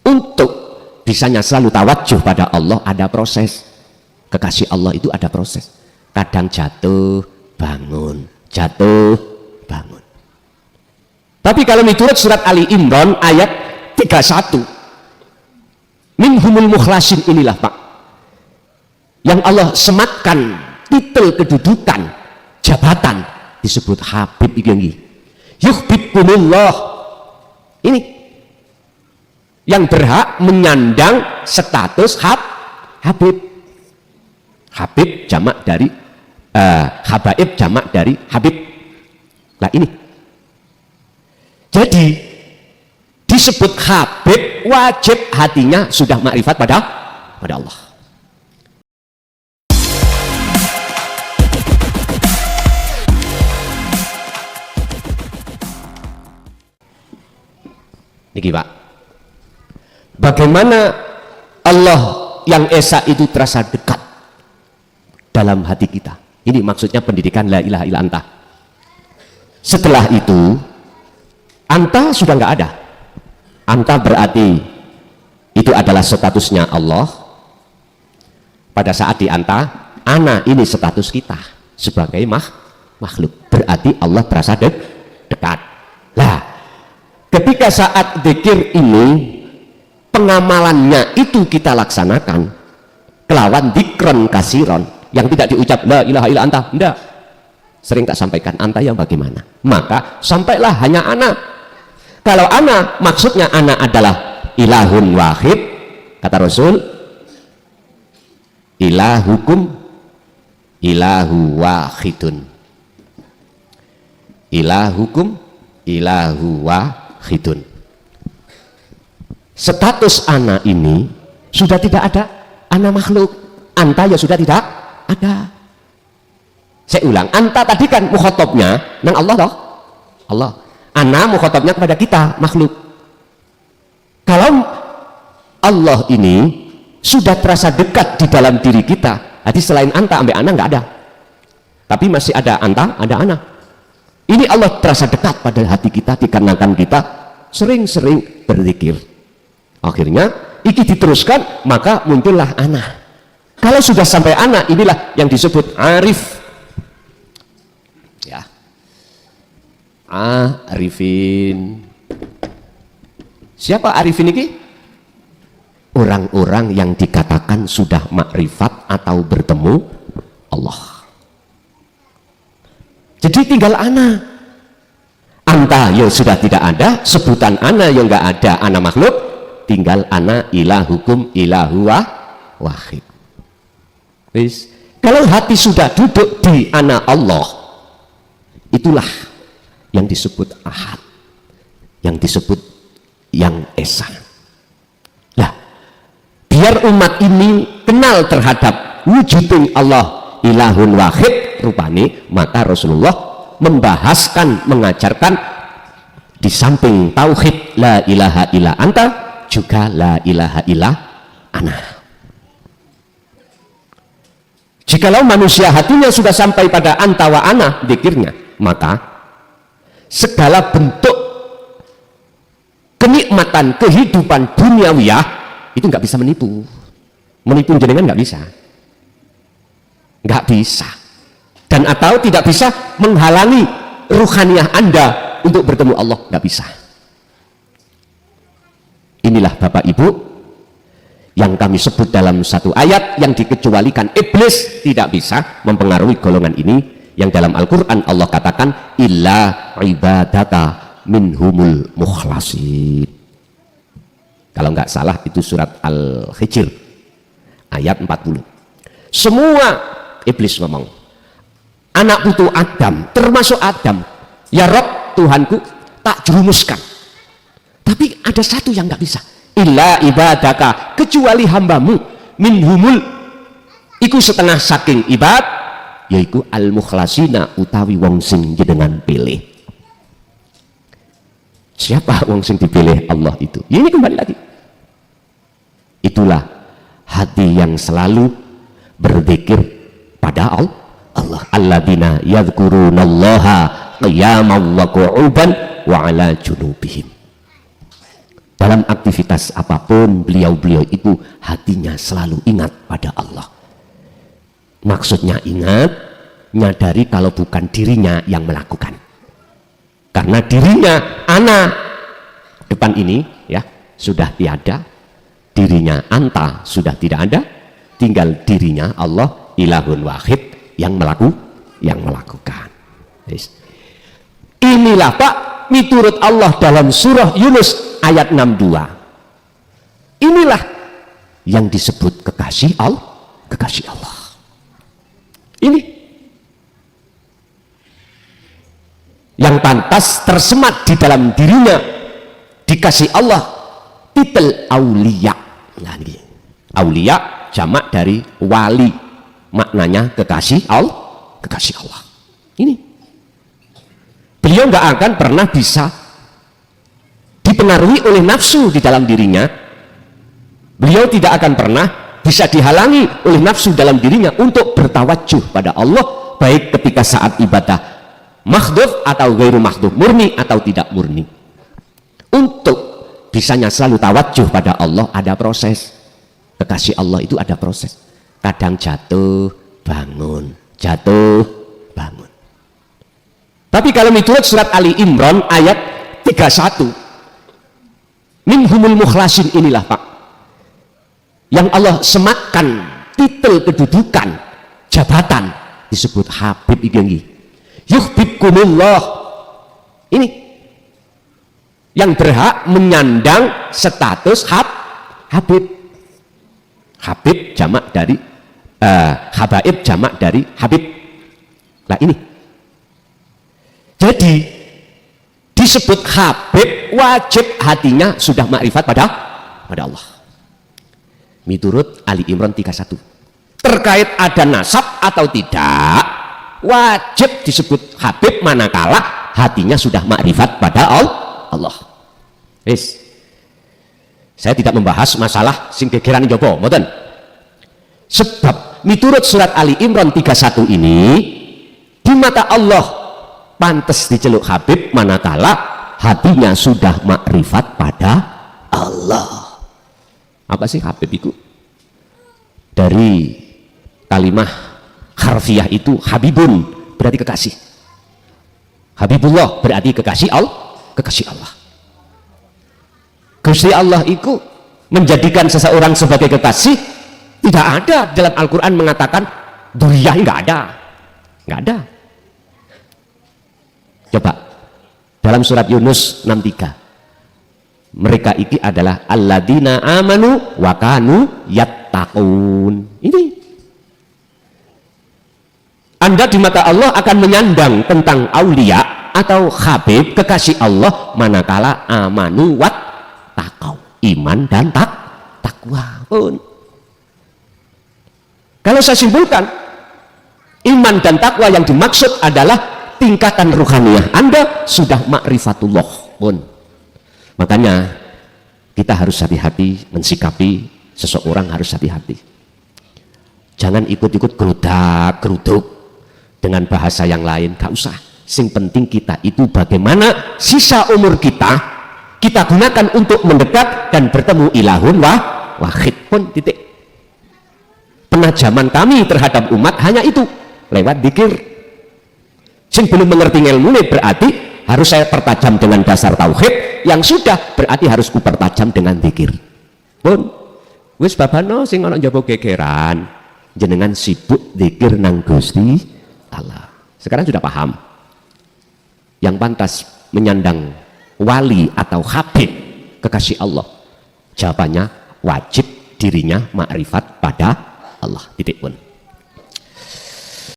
Untuk bisanya selalu tawajuh pada Allah ada proses. Kekasih Allah itu ada proses. Kadang jatuh bangun, jatuh bangun. Tapi kalau menurut surat Ali Imran ayat 31, minhumul mukhlasin, inilah Pak yang Allah sematkan titel kedudukan jabatan, disebut Habib iki. Yuhibbukumullah, ini yang berhak menyandang status Habib. Habib jamak dari habaib jamak dari Habib. Nah ini jadi disebut Habib, wajib hatinya sudah makrifat pada Allah. Niki Pak, bagaimana Allah yang esa itu terasa dekat dalam hati kita. Ini maksudnya pendidikan la ilaha illa anta. Setelah itu anta sudah nggak ada. Anta berarti itu adalah statusnya Allah. Pada saat di anta, ana ini status kita sebagai makhluk. Berarti Allah terasa dekat. Lah, ketika saat zikir ini pengamalannya itu kita laksanakan kelawan dikron kasiron yang tidak diucap la ilaha illa anta, enggak. Sering tak sampaikan, anta yang bagaimana? Maka sampailah hanya ana. Kalau ana maksudnya ana adalah ilahun wahid, kata Rasul, ilahukum ilahu wahidun, ilahukum ilahu wahidun. Status ana ini sudah tidak ada, ana makhluk, anta ya sudah tidak ada. Saya ulang, anta tadi kan mukhatabnya nang Allah toh, Allah. Ana mukhatabnya kepada kita makhluk. Kalau Allah ini sudah terasa dekat di dalam diri kita, jadi selain anta ambil ana nggak ada, tapi masih ada anta, ada ana. Ini Allah terasa dekat pada hati kita dikarenakan kita sering-sering berzikir. Akhirnya iki diteruskan, maka muncullah ana. Kalau sudah sampai ana, inilah yang disebut arif. Ya, arifin. Siapa arifin ini? Orang-orang yang dikatakan sudah makrifat atau bertemu Allah. Jadi tinggal ana. Anta yang sudah tidak ada, sebutan ana yang nggak ada, ana makhluk, tinggal ana ilahukum ilahu wahid. Wis, kalau hati sudah duduk di ana Allah, itulah yang disebut ahad, yang disebut yang esa. Nah, biar umat ini kenal terhadap wujuding Allah ilahun wahid rupani, maka Rasulullah membahaskan, mengajarkan di samping tauhid la ilaha illa anta juga la ilaha illa ana. Jikalau manusia hatinya sudah sampai pada anta wa ana dzikirnya, maka segala bentuk kenikmatan kehidupan duniawiyah itu nggak bisa menipu. Menipu jenengan nggak bisa, nggak bisa. Dan atau tidak bisa menghalangi ruhaniyah Anda untuk bertemu Allah, nggak bisa. Inilah Bapak Ibu yang kami sebut dalam satu ayat yang dikecualikan iblis tidak bisa mempengaruhi golongan ini, yang dalam Al-Quran Allah katakan illa ibadata minhumul mukhlasin. Kalau nggak salah itu surat Al-Hijr ayat 40. Semua iblis ngomong, anak putu Adam termasuk Adam, ya Rob Tuhanku tak jerumuskan. Tapi ada satu yang nggak bisa, illa ibadaka, kecuali hambamu, minhumul iku setengah saking ibad, yaitu al mukhlasina utawi wong sing jenengan pilih. Siapa wong sing dipilih Allah itu? Ya, ini kembali lagi, itulah hati yang selalu berzikir pada Allah. Alladzina yadhkurunallaha qiyaman wa qu'udan wa ala junubihim. dalam aktivitas apapun beliau-beliau itu hatinya selalu ingat pada Allah. Maksudnya ingat, nyadari kalau bukan dirinya yang melakukan. Karena dirinya ana depan ini ya sudah tiada, dirinya anta sudah tidak ada, tinggal dirinya Allah ilahun wahid yang melakukan. Inilah Pak miturut Allah dalam surah Yunus ayat 62. Inilah yang disebut kekasih Allah. Ini yang pantas tersemat di dalam dirinya, dikasih Allah titel aulia. Nah, ini aulia jamak dari wali, maknanya kekasih Allah. Ini beliau nggak akan pernah bisa dipengaruhi oleh nafsu di dalam dirinya. Beliau tidak akan pernah bisa dihalangi oleh nafsu dalam dirinya untuk bertawajuh pada Allah, baik ketika saat ibadah makhdhuf atau ghairu makhdhuf, murni atau tidak murni. Untuk bisanya selalu tawajuh pada Allah ada proses. Kekasih Allah itu ada proses. Kadang jatuh, bangun, jatuh, bangun. Tapi kalau menurut surat Ali Imran ayat 31, minhumul mukhlasin, inilah Pak yang Allah sematkan titel kedudukan jabatan disebut Habib ini. Yuhibbukumullah, ini yang berhak menyandang status Habib. Habib jamak dari habaib jamak dari Habib. Nah ini jadi disebut Habib, wajib hatinya sudah makrifat pada Allah. Miturut Ali Imran 31, terkait ada nasab atau tidak, wajib disebut Habib manakala hatinya sudah makrifat pada Allah. Saya tidak membahas masalah sing gegeran jopo, mboten. Sebab miturut surat Ali Imran 31 ini, di mata Allah pantas diceluk Habib manakala hatinya sudah makrifat pada Allah. Apa sih Habib itu? Dari kalimah harfiah itu Habibun berarti kekasih. Habibullah berarti kekasih Allah. Gusti Allah itu menjadikan seseorang sebagai kekasih, tidak ada dalam Al-Quran mengatakan duriyah, nggak ada. Coba dalam surat Yunus 63, mereka ini adalah alladzina amanu wa kanu yattaqun. Ini Anda di mata Allah akan menyandang tentang aulia atau habib, kekasih Allah, manakala amanu wat taqau, iman dan takwa pun. Kalau saya simpulkan, iman dan takwa yang dimaksud adalah tingkatan ruhaniyah Anda sudah ma'rifatullah pun. Makanya kita harus hati-hati mensikapi seseorang, harus hati-hati. Jangan ikut-ikut gerudak-geruduk dengan bahasa yang lain, gak usah. Sing penting kita itu bagaimana sisa umur kita gunakan untuk mendekat dan bertemu ilahun wahid pun, titik. Penajaman kami terhadap umat hanya itu, lewat dzikir. Sing belum mengerti ilmu ini berarti harus saya pertajam dengan dasar tauhid, yang sudah berarti harus kupertajam dengan dzikir pun. Wis babano sing ana njaba gegeran, jenengan sibuk dzikir nang Gusti Allah. Sekarang sudah paham yang pantas menyandang wali atau habib, kekasih Allah? Jawabannya wajib dirinya makrifat pada Allah, titik pun.